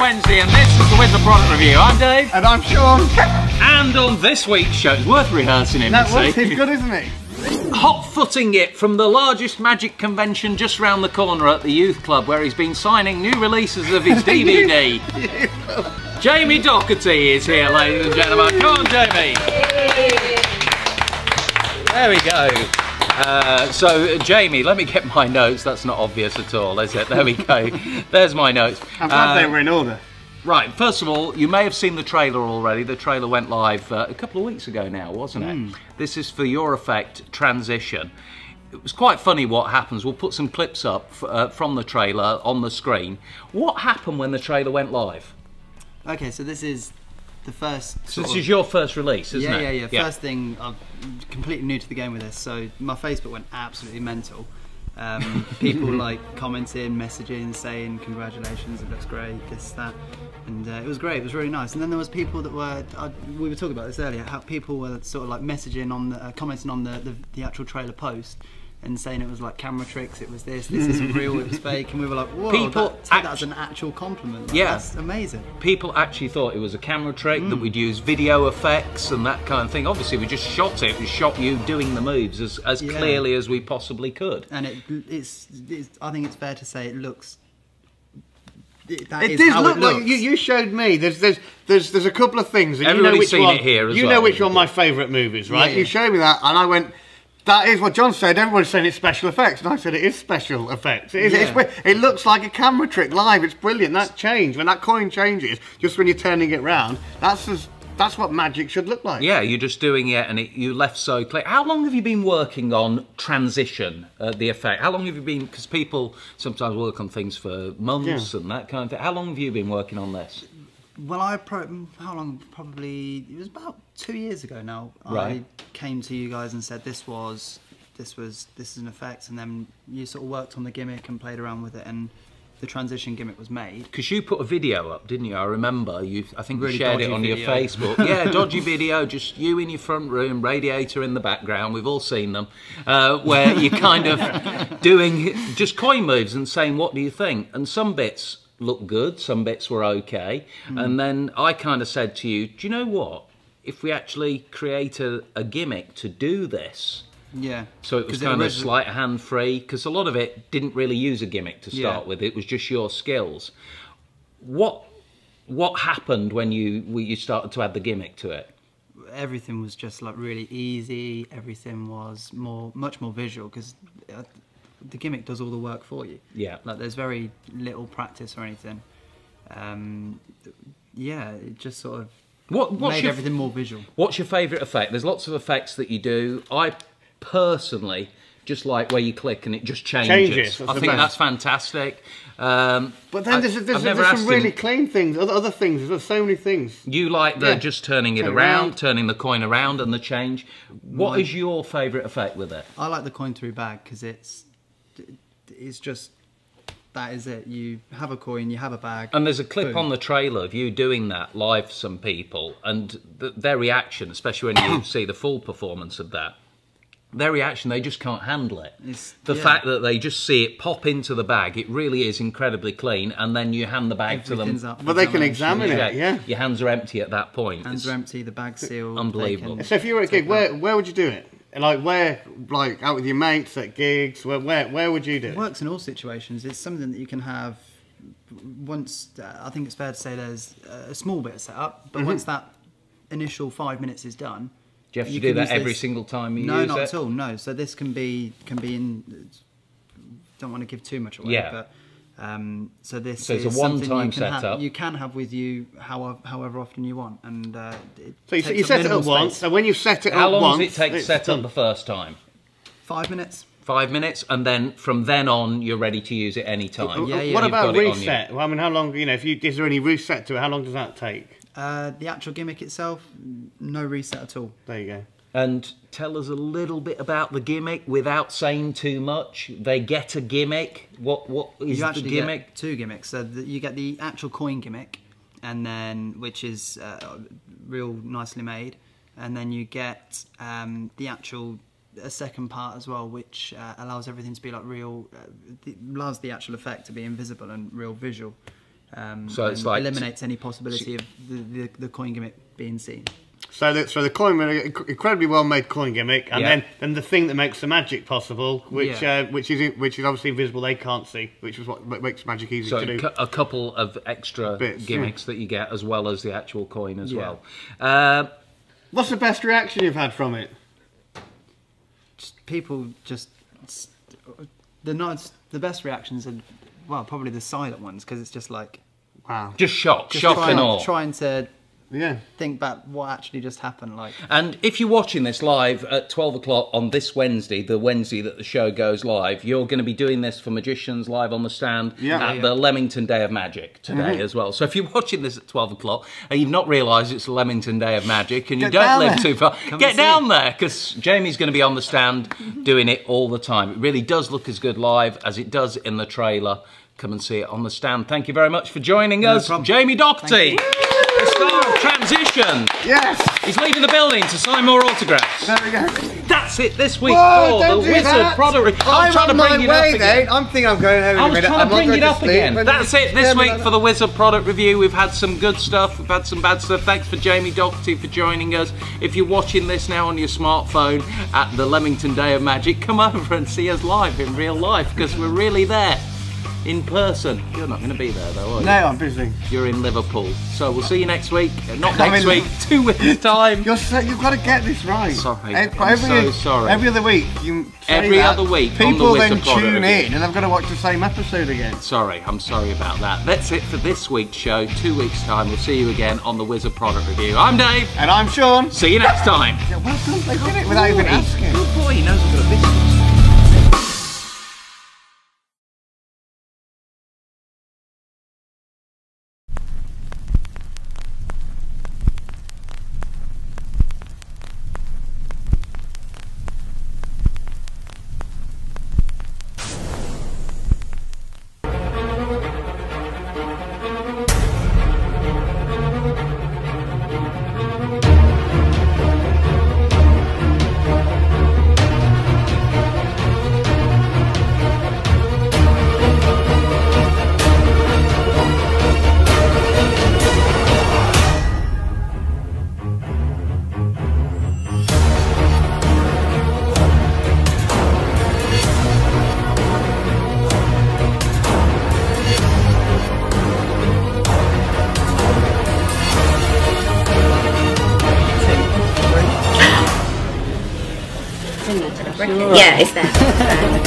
Wednesday, and this is the Wizard Product Review. I'm Dave. And I'm Sean. And on this week's show, it's worth rehearsing him. That was he's good, isn't he? Hot-footing it from the largest magic convention just round the corner at the Youth Club, where he's been signing new releases of his DVD. Jamie Docherty is here, ladies and gentlemen. Come on, Jamie. There we go. So, Jamie, let me get my notes. That's not obvious at all, is it? There we go. There's my notes. I'm glad they were in order. Right, first of all, you may have seen the trailer already. The trailer went live a couple of weeks ago now, wasn't it? This is for Your Effect Transition. It was quite funny what happens. We'll put some clips up from the trailer on the screen. What happened when the trailer went live? Okay, so this is the first. So this is your first release, isn't it? Yeah. First thing, I'm completely new to the game with this, so my Facebook went absolutely mental. People like commenting, messaging, saying congratulations, it looks great, this, that, and it was great. It was really nice. And then there was people that were, we were talking about this earlier, how people were sort of like messaging on the, commenting on the actual trailer post, and saying it was like camera tricks, it was this isn't real, it was fake, and we were like, whoa, take that as an actual compliment. Like, that's amazing. People actually thought it was a camera trick, that we'd use video effects and that kind of thing. Obviously we just shot it, we shot you doing the moves as clearly as we possibly could. And it's I think it's fair to say it looks... It does look like you showed me. There's a couple of things. And everybody's seen it here as well. You know which one my favourite movies, right? Yeah. You showed me that, and I went, that is what John said. Everybody's saying it's special effects, and I said it is special effects. It looks like a camera trick live. It's brilliant. That change, when that coin changes, just when you're turning it round, that's what magic should look like. Yeah, you're just doing it, and you left so clear. How long have you been working on transition, the effect? How long have you been? Because people sometimes work on things for months and that kind of thing. How long have you been working on this? Well, how long? Probably it was about 2 years ago now. Right. I came to you guys and said this is an effect, and then you sort of worked on the gimmick and played around with it, and the transition gimmick was made. Because you put a video up, didn't you? I remember. I think you shared it on your Facebook. Yeah, dodgy video, just you in your front room, radiator in the background. We've all seen them, where you're kind of doing just coin moves and saying, "What do you think?" And some bits looked good, some bits were okay, and then I kind of said to you, do you know what, if we actually create a gimmick to do this, so it was kind of slight hand free, because a lot of it didn't really use a gimmick to start with, it was just your skills. What happened when you started to add the gimmick to it? Everything was just like really easy, everything was much more visual, because the gimmick does all the work for you. Yeah. Like there's very little practice or anything. Yeah, it just sort of made everything more visual. What's your favourite effect? There's lots of effects that you do. I personally just like where you click and it just changes. I think that's fantastic. But then there's some really clean things, other things, there's so many things. You like just turning it around, turning the coin around and the change. What is your favourite effect with it? I like the coin through bag, because it's just, that is it. You have a coin, you have a bag. And there's a clip on the trailer of you doing that live for some people, and their reaction, especially when you see the full performance of that, their reaction, they just can't handle it. The fact that they just see it pop into the bag, it really is incredibly clean, and then you hand the bag to them. But they can examine it, Your hands are empty at that point. Hands are empty, the bag's sealed. Unbelievable. So if you were at a gig, where would you do it? Like out with your mates at gigs, where would you do it? It works in all situations. It's something that you can have once, I think it's fair to say there's a small bit of setup, but once that initial 5 minutes is done, do you have to do that every single time you use it? No, not at all, no. So this can be in, don't want to give too much away, but so it's a one-time setup. You can have with you however often you want, and so you set it up once, and when you set it up once, how long does it take to set up the first time? 5 minutes. 5 minutes, and then from then on, you're ready to use it any time. What about reset? Well, I mean, how long? Is there any reset to it? How long does that take? The actual gimmick itself, no reset at all. There you go. And tell us a little bit about the gimmick without saying too much. They get a gimmick. What is the gimmick? Get 2 gimmicks. So you get the actual coin gimmick, and then which is real nicely made, and then you get the actual second part as well, which allows everything to be like real. Allows the actual effect to be invisible and real visual. So it's like eliminates any possibility of the coin gimmick being seen. So the coin, incredibly well made coin gimmick, and then the thing that makes the magic possible, which is obviously invisible, they can't see, which is what makes magic easy to do. A couple of extra gimmicks that you get, as well as the actual coin as well. What's the best reaction you've had from it? People the best reactions are, well, probably the silent ones, because it's just like, wow, just shock and awe, trying to think back what actually just happened. Like, and if you're watching this live at 12 o'clock on this Wednesday, the Wednesday that the show goes live, you're going to be doing this for Magicians live on the stand at the Leamington Day of Magic today as well. So if you're watching this at 12 o'clock and you've not realised it's the Leamington Day of Magic and you don't live too far, get down there, because Jamie's going to be on the stand doing it all the time. It really does look as good live as it does in the trailer. Come and see it on the stand. Thank you very much for joining us, Jamie Docherty. The star of Transition. Yes. He's leaving the building to sign more autographs. There we go. That's it this week for the Wizard product review. I'm trying to bring it up again. I'm thinking I'm going home in a minute. I was trying to bring it up again. That's it this week for the Wizard product review. We've had some good stuff. We've had some bad stuff. Thanks for Jamie Docherty for joining us. If you're watching this now on your smartphone at the Leamington Day of Magic, come over and see us live in real life, because we're really there. In person. You're not going to be there though, are you? No, I'm busy. You're in Liverpool. So we'll see you next week. Not next week, 2 weeks' time. You've got to get this right. Sorry. I'm so sorry. Every other week, you say every other week, people on the then Wizard tune in and I've got to watch the same episode again. Sorry, I'm sorry about that. That's it for this week's show. 2 weeks' time, we'll see you again on the Wizard Product Review. I'm Dave. And I'm Sean. See you next time. Yeah, well done. They did it without even asking. Good boy, he knows I've got a business. Yeah, it's there.